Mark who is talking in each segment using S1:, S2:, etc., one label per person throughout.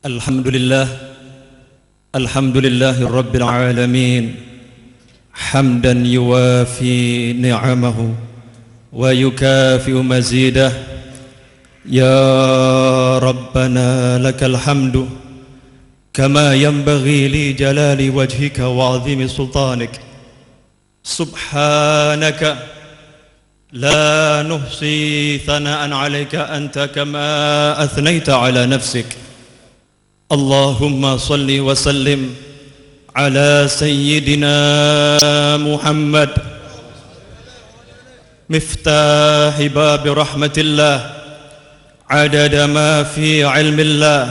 S1: الحمد لله رب العالمين حمدا يوافي نعمه ويكافئ مزيده يا ربنا لك الحمد كما ينبغي لجلال وجهك وعظيم سلطانك سبحانك لا نحصي ثناء عليك أنت كما أثنيت على نفسك اللهم صل وسلم على سيدنا محمد مفتاح باب رحمة الله عدد ما في علم الله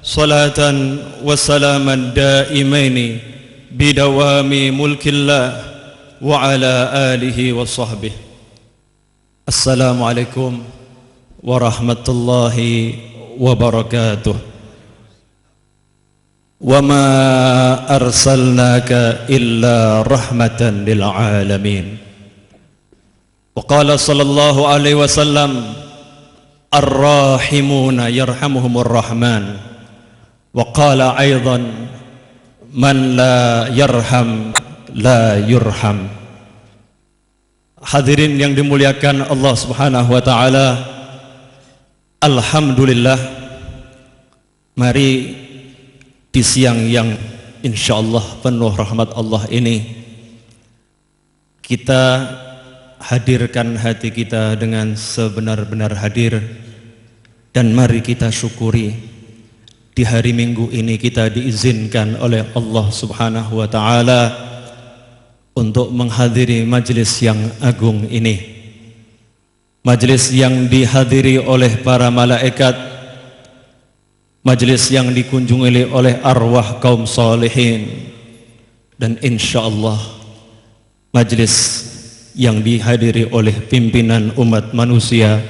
S1: صلاة وسلاما دائمين بدوام ملك الله وعلى آله وصحبه. Assalamualaikum warahmatullahi wabarakatuh. Wa ma arsalnaka illa rahmatan lil alamin. Wa qala sallallahu alaihi wasallam ar-rahimuna yarhamuhumur rahman. Wa qala aidan man la yarham la yurham. Hadirin yang dimuliakan Allah Subhanahu wa taala, alhamdulillah, mari di siang yang insyaallah penuh rahmat Allah ini kita hadirkan hati kita dengan sebenar-benar hadir, dan mari kita syukuri di hari Minggu ini kita diizinkan oleh Allah Subhanahu wa taala untuk menghadiri majelis yang agung ini, majelis yang dihadiri oleh para malaikat, majelis yang dikunjungi oleh arwah kaum salihin, dan insyaallah majelis yang dihadiri oleh pimpinan umat manusia,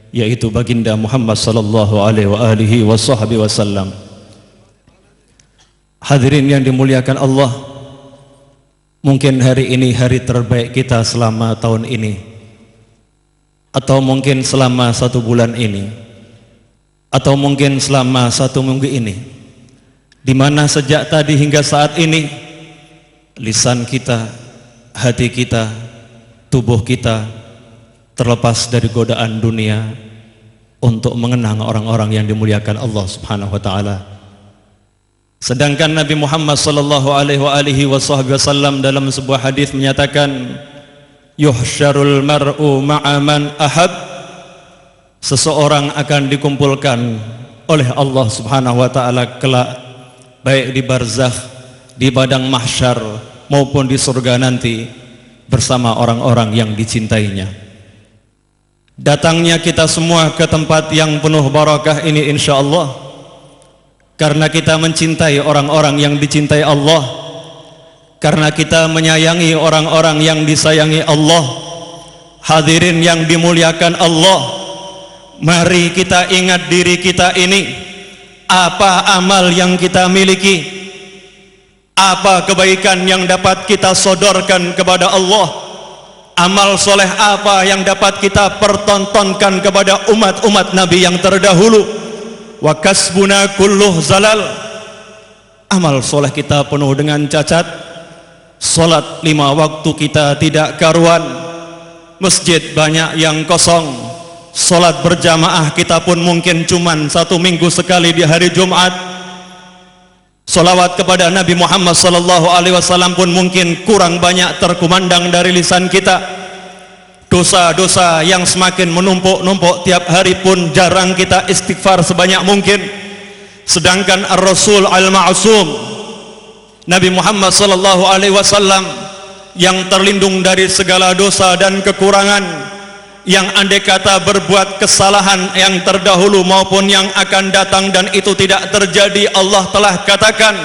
S1: yaitu baginda Muhammad sallallahu alaihi wasallam. Hadirin yang dimuliakan Allah, mungkin hari ini hari terbaik kita selama tahun ini, atau mungkin selama 1 bulan ini, atau mungkin selama 1 minggu ini, di mana sejak tadi hingga saat ini lisan kita, hati kita, tubuh kita terlepas dari godaan dunia untuk mengenang orang-orang yang dimuliakan Allah Subhanahu wa taala. Sedangkan Nabi Muhammad sallallahu alaihi wasallam dalam sebuah hadis menyatakan, yuhsyarul mar'u ma'a man ahab. Seseorang akan dikumpulkan oleh Allah Subhanahu wa taala kelak, baik di barzakh, di padang mahsyar maupun di surga nanti, bersama orang-orang yang dicintainya. Datangnya kita semua ke tempat yang penuh barakah ini insyaallah karena kita mencintai orang-orang yang dicintai Allah, karena kita menyayangi orang-orang yang disayangi Allah. Hadirin yang dimuliakan Allah, mari kita ingat diri kita ini, apa amal yang kita miliki, apa kebaikan yang dapat kita sodorkan kepada Allah, amal soleh apa yang dapat kita pertontonkan kepada umat-umat Nabi yang terdahulu. Wa kasbuna kulluh zalal. Amal soleh kita penuh dengan cacat. Salat 5 waktu kita tidak karuan. Masjid banyak yang kosong. Salat berjamaah kita pun mungkin cuman 1 minggu sekali di hari Jumat. Salawat kepada Nabi Muhammad sallallahu alaihi wasallam pun mungkin kurang banyak terkumandang dari lisan kita. Dosa-dosa yang semakin menumpuk-numpuk tiap hari pun jarang kita istighfar sebanyak mungkin. Sedangkan Ar-Rasul Al-Ma'sum Nabi Muhammad sallallahu alaihi wasallam yang terlindung dari segala dosa dan kekurangan, yang andai kata berbuat kesalahan yang terdahulu maupun yang akan datang dan itu tidak terjadi, Allah telah katakan,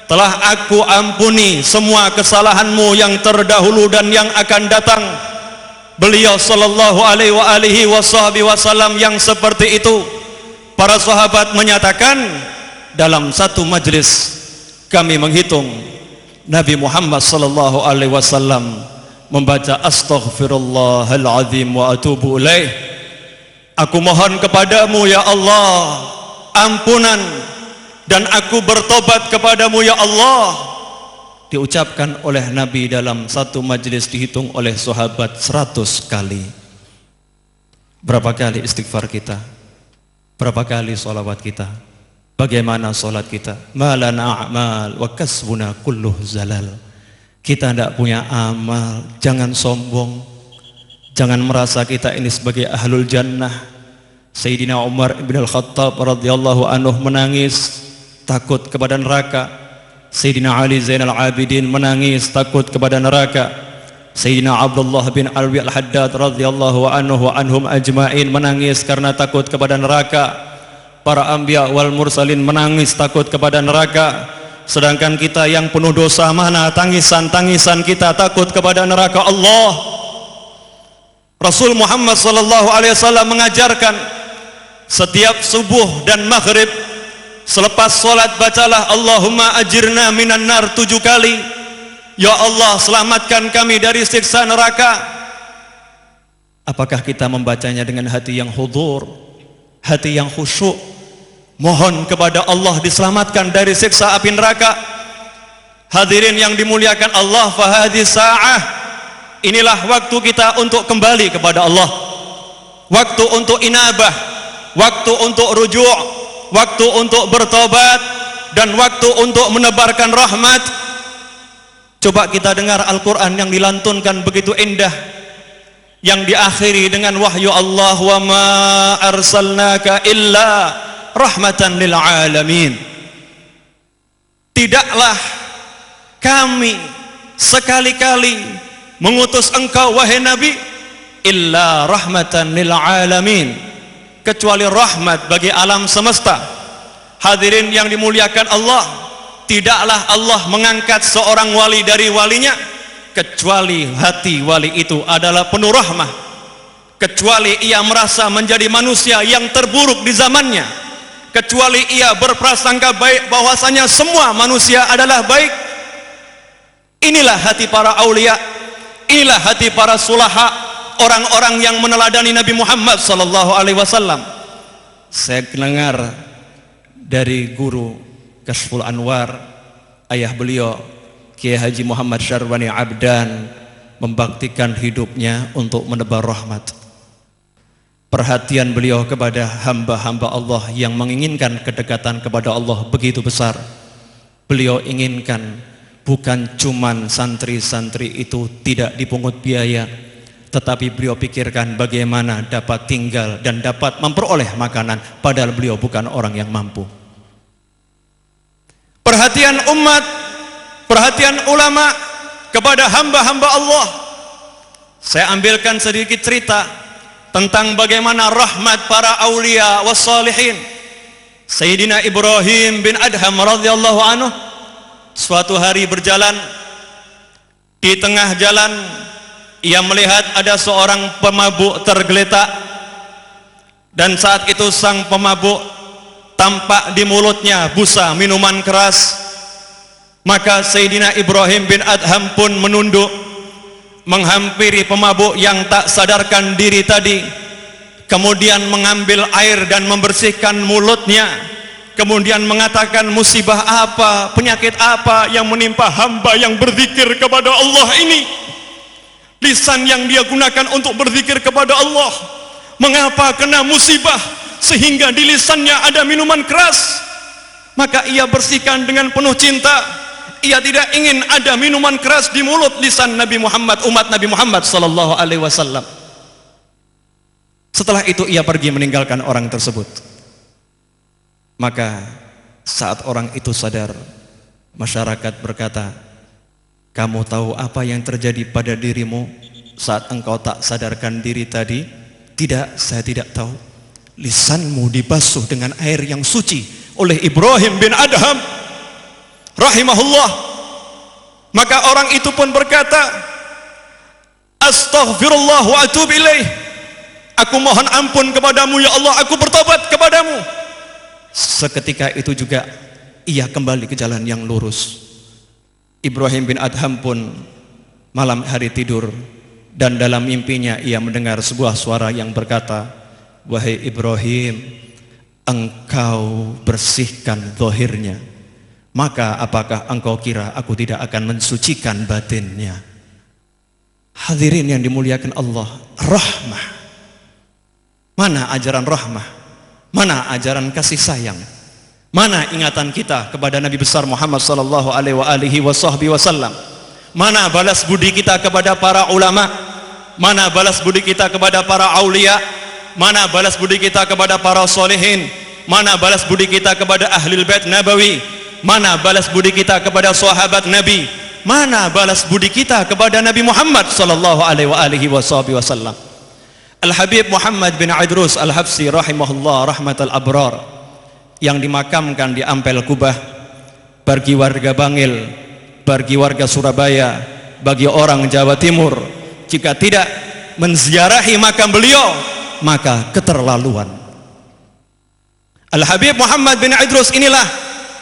S1: telah aku ampuni semua kesalahanmu yang terdahulu dan yang akan datang. Beliau sallallahu alaihi wasallam yang seperti itu, para sahabat menyatakan dalam satu majlis kami menghitung Nabi Muhammad sallallahu alaihi wasallam membaca astaghfirullahaladzim wa atubu ilaih. Aku mohon kepadamu ya Allah, ampunan, dan aku bertobat kepadamu ya Allah, diucapkan oleh Nabi dalam satu majelis dihitung oleh sahabat 100 kali. Berapa kali istighfar kita? Berapa kali salawat kita? Bagaimana salat kita? Malana a'mal wa kasbuna kulluh zalal. Kita tidak punya amal, jangan sombong, jangan merasa kita ini sebagai ahlul jannah. Sayyidina Umar bin Al-Khattab radhiyallahu anhu menangis takut kepada neraka. Sayyidina Ali Zainal Abidin menangis takut kepada neraka. Sayyidina Abdullah bin Alwi Al-Haddad radhiyallahu anhu wa anhum ajma'in menangis karena takut kepada neraka. Para anbiya wal mursalin menangis takut kepada neraka. Sedangkan kita yang penuh dosa, mana tangisan-tangisan kita takut kepada neraka Allah. Rasul Muhammad sallallahu alaihi wasallam mengajarkan setiap subuh dan maghrib selepas sholat bacalah Allahumma ajirna minan nar 7 kali. Ya Allah, selamatkan kami dari siksa neraka. Apakah kita membacanya dengan hati yang hudur, hati yang khusyuk, mohon kepada Allah diselamatkan dari siksa api neraka? Hadirin yang dimuliakan Allah, fahadis sa'ah, inilah waktu kita untuk kembali kepada Allah, waktu untuk inabah, waktu untuk rujuk, waktu untuk bertobat, dan waktu untuk menebarkan rahmat. Coba kita dengar Al-Quran yang dilantunkan begitu indah, yang diakhiri dengan wahyu Allah, wa ma arsalnaka illa rahmatan lil alamin. Tidaklah kami sekali-kali mengutus engkau wahai Nabi illa rahmatan lil alamin, kecuali rahmat bagi alam semesta. Hadirin yang dimuliakan Allah, tidaklah Allah mengangkat seorang wali dari walinya kecuali hati wali itu adalah penuh rahmah, kecuali ia merasa menjadi manusia yang terburuk di zamannya, kecuali ia berprasangka baik bahwasanya semua manusia adalah baik. Inilah hati para aulia, inilah hati para sulaha, orang-orang yang meneladani Nabi Muhammad sallallahu alaihi wasallam. Saya dengar dari guru Kashful Anwar, ayah beliau Kiai Haji Muhammad Syarwani Abdan, membaktikan hidupnya untuk menebar rahmat. Perhatian beliau kepada hamba-hamba Allah yang menginginkan kedekatan kepada Allah begitu besar. Beliau inginkan bukan cuman santri-santri itu tidak dipungut biaya, tetapi beliau pikirkan bagaimana dapat tinggal dan dapat memperoleh makanan, padahal beliau bukan orang yang mampu. Perhatian umat, perhatian ulama kepada hamba-hamba Allah. Saya ambilkan sedikit cerita tentang bagaimana rahmat para aulia wassalihin. Sayyidina Ibrahim bin Adham radhiyallahu anhu suatu hari berjalan, di tengah jalan ia melihat ada seorang pemabuk tergeletak, dan saat itu sang pemabuk tampak di mulutnya busa minuman keras. Maka Sayyidina Ibrahim bin Adham pun menunduk menghampiri pemabuk yang tak sadarkan diri tadi, kemudian mengambil air dan membersihkan mulutnya, kemudian mengatakan, musibah apa, penyakit apa yang menimpa hamba yang berzikir kepada Allah ini? Lisan yang dia gunakan untuk berzikir kepada Allah, mengapa kena musibah sehingga di lisannya ada minuman keras? Maka ia bersihkan dengan penuh cinta. Ia tidak ingin ada minuman keras di mulut lisan Nabi Muhammad, umat Nabi Muhammad sallallahu alaihi wasallam. Setelah itu ia pergi meninggalkan orang tersebut. Maka saat orang itu sadar, masyarakat berkata, kamu tahu apa yang terjadi pada dirimu saat engkau tak sadarkan diri tadi? Tidak, saya tidak tahu. Lisanmu dibasuh dengan air yang suci oleh Ibrahim bin Adham rahimahullah. Maka orang itu pun berkata, astaghfirullah wa atubu ilaih, aku mohon ampun kepadamu ya Allah, aku bertobat kepadamu. Seketika itu juga ia kembali ke jalan yang lurus. Ibrahim bin Adham pun malam hari tidur, dan dalam mimpinya ia mendengar sebuah suara yang berkata, wahai Ibrahim, engkau bersihkan zahirnya, maka apakah engkau kira aku tidak akan mensucikan batinnya? Hadirin yang dimuliakan Allah, rahmah. Mana ajaran rahmah? Mana ajaran kasih sayang? Mana ingatan kita kepada Nabi besar Muhammad sallallahu alaihi wasallam? Mana balas budi kita kepada para ulama? Mana balas budi kita kepada para aulia? Mana balas budi kita kepada para solehin? Mana balas budi kita kepada ahlul bait nabawi? Mana balas budi kita kepada sahabat Nabi? Mana balas budi kita kepada Nabi Muhammad sallallahu alaihi wasallam? Al-Habib Muhammad bin Idrus Al-Habsyi rahimahullah rahmatal abrar, yang dimakamkan di Ampel Kubah, bagi warga Bangil, bagi warga Surabaya, bagi orang Jawa Timur, jika tidak menziarahi makam beliau maka keterlaluan. Al-Habib Muhammad bin Idrus inilah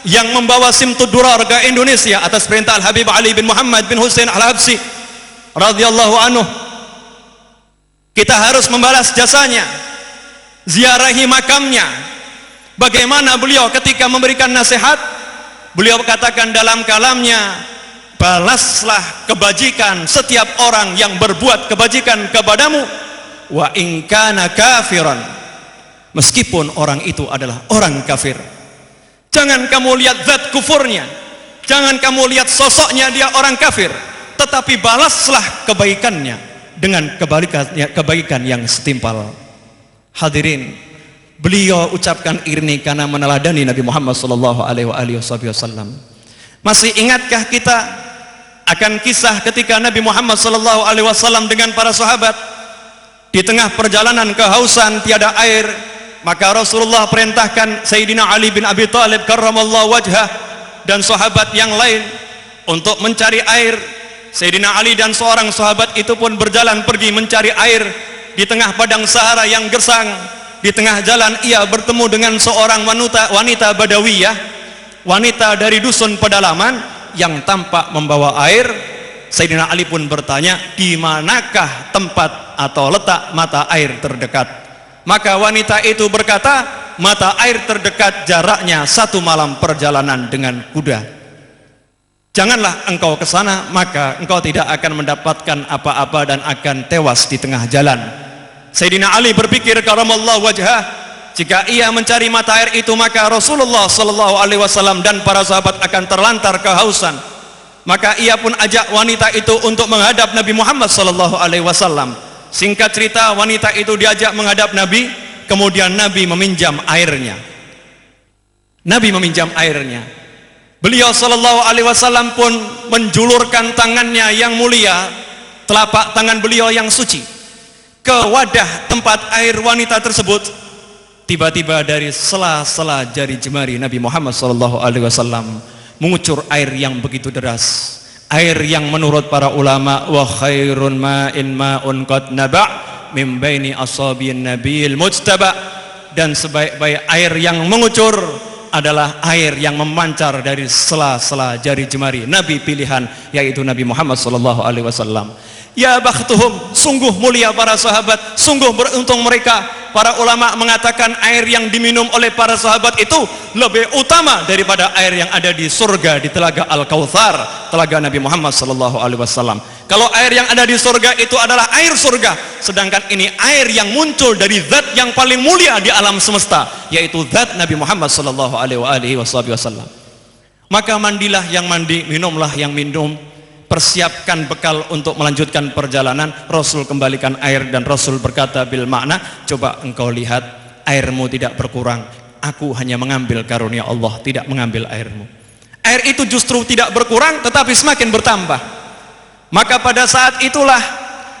S1: yang membawa Simtud Durar ke Indonesia atas perintah Al-Habib Ali bin Muhammad bin Husain Al-Habsyi radhiyallahu anhu. Kita harus membalas jasanya, ziarahi makamnya. Bagaimana beliau ketika memberikan nasihat, beliau katakan dalam kalamnya, balaslah kebajikan setiap orang yang berbuat kebajikan kepadamu, wa in kana kafiran, meskipun orang itu adalah orang kafir. Jangan kamu lihat zat kufurnya, jangan kamu lihat sosoknya dia orang kafir, tetapi balaslah kebaikannya dengan kebaikan yang setimpal. Hadirin, beliau ucapkan ini karena meneladani Nabi Muhammad sallallahu alaihi wasallam. Masih ingatkah kita akan kisah ketika Nabi Muhammad sallallahu alaihi wasallam dengan para sahabat di tengah perjalanan kehausan tiada air, maka Rasulullah perintahkan Sayyidina Ali bin Abi Thalib karramallahu wajhah dan sahabat yang lain untuk mencari air. Sayyidina Ali dan seorang sahabat itu pun berjalan pergi mencari air di tengah padang Sahara yang gersang. Di tengah jalan ia bertemu dengan seorang wanita Badawiyah, wanita dari dusun pedalaman yang tampak membawa air. Sayyidina Ali pun bertanya, di manakah tempat atau letak mata air terdekat? Maka wanita itu berkata, mata air terdekat jaraknya 1 malam perjalanan dengan kuda. Janganlah engkau ke sana, maka engkau tidak akan mendapatkan apa-apa dan akan tewas di tengah jalan. Sayyidina Ali berpikir karamallahu wajhah, jika ia mencari mata air itu maka Rasulullah sallallahu alaihi wasallam dan para sahabat akan terlantar kehausan. Maka ia pun ajak wanita itu untuk menghadap Nabi Muhammad sallallahu alaihi wasallam. Singkat cerita, wanita itu diajak menghadap Nabi, kemudian Nabi meminjam airnya. Nabi meminjam airnya. Beliau sallallahu alaihi wasallam pun menjulurkan tangannya yang mulia, telapak tangan beliau yang suci, ke wadah tempat air wanita tersebut. Tiba-tiba dari sela-sela jari jemari Nabi Muhammad sallallahu alaihi wasallam mengucur air yang begitu deras, air yang menurut para ulama wa khairun ma'in ma'un qad naba' min baini asabin nabiyil mujtaba, dan sebaik-baik air yang mengucur adalah air yang memancar dari sela-sela jari jemari Nabi pilihan, yaitu Nabi Muhammad sallallahu alaihi wasallam. Ya bakhtuhum, sungguh mulia para sahabat, sungguh beruntung mereka. Para ulama mengatakan air yang diminum oleh para sahabat itu lebih utama daripada air yang ada di surga, di telaga Al-Kautsar, telaga Nabi Muhammad sallallahu alaihi wasallam. Kalau air yang ada di surga itu adalah air surga, sedangkan ini air yang muncul dari zat yang paling mulia di alam semesta, yaitu zat Nabi Muhammad sallallahu alaihi wasallam. Maka mandilah yang mandi, minumlah yang minum, persiapkan bekal untuk melanjutkan perjalanan. Rasul kembalikan air dan Rasul berkata bil makna, coba engkau lihat, airmu tidak berkurang, aku hanya mengambil karunia Allah, tidak mengambil airmu. Air itu justru tidak berkurang tetapi semakin bertambah. Maka pada saat itulah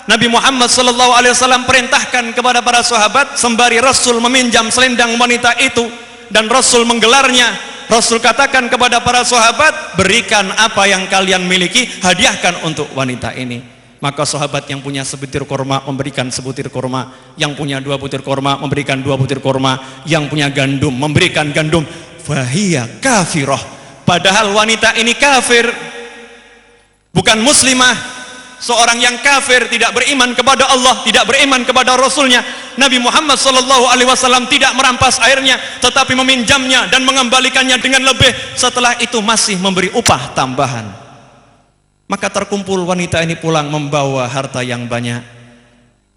S1: Nabi Muhammad sallallahu alaihi wasallam perintahkan kepada para sahabat, sembari Rasul meminjam selendang wanita itu dan Rasul menggelarnya, Rasul katakan kepada para sahabat, berikan apa yang kalian miliki, hadiahkan untuk wanita ini. Maka sahabat yang punya sebutir korma memberikan sebutir korma, yang punya 2 butir korma memberikan 2 butir korma, yang punya gandum memberikan gandum. Fahiya kafirah, padahal wanita ini kafir, bukan muslimah, seorang yang kafir, tidak beriman kepada Allah, tidak beriman kepada Rasulnya, Nabi Muhammad SAW tidak merampas airnya, tetapi meminjamnya dan mengembalikannya dengan lebih. Setelah itu masih memberi upah tambahan. Maka terkumpul wanita ini pulang membawa harta yang banyak.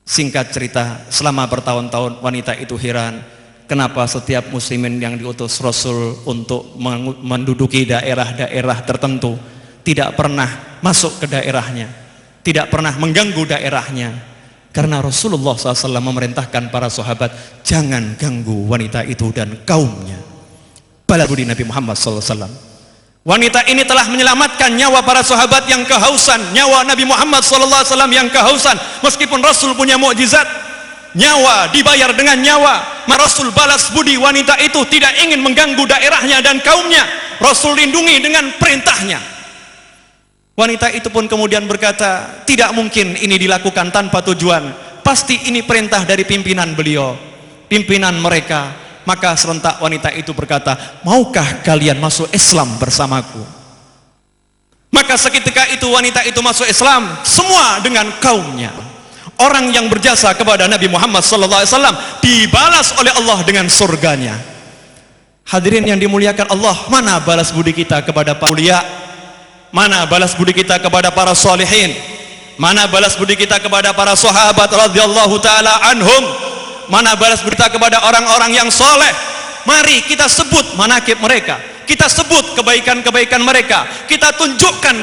S1: Singkat cerita, selama bertahun-tahun wanita itu heran, kenapa setiap muslimin yang diutus Rasul untuk menduduki daerah-daerah tertentu tidak pernah masuk ke daerahnya, tidak pernah mengganggu daerahnya. Karena Rasulullah SAW memerintahkan para sahabat, jangan ganggu wanita itu dan kaumnya. Balas budi Nabi Muhammad SAW. Wanita ini telah menyelamatkan nyawa para sahabat yang kehausan, nyawa Nabi Muhammad SAW yang kehausan. Meskipun Rasul punya mukjizat, nyawa dibayar dengan nyawa. Rasul balas budi wanita itu, tidak ingin mengganggu daerahnya dan kaumnya. Rasul lindungi dengan perintahnya. Wanita itu pun kemudian berkata, tidak mungkin ini dilakukan tanpa tujuan, pasti ini perintah dari pimpinan beliau, pimpinan mereka. Maka serentak wanita itu berkata, maukah kalian masuk Islam bersamaku? Maka seketika itu wanita itu masuk Islam, semua dengan kaumnya. Orang yang berjasa kepada Nabi Muhammad SAW dibalas oleh Allah dengan surganya. Hadirin yang dimuliakan Allah, mana balas budi kita kepada para mulia? Mana balas budi kita kepada para salihin? Mana balas budi kita kepada para sahabat radhiyallahu taala anhum? Mana balas budi kita kepada orang-orang yang soleh? Mari kita sebut manaqib mereka, kita sebut kebaikan-kebaikan mereka, kita tunjukkan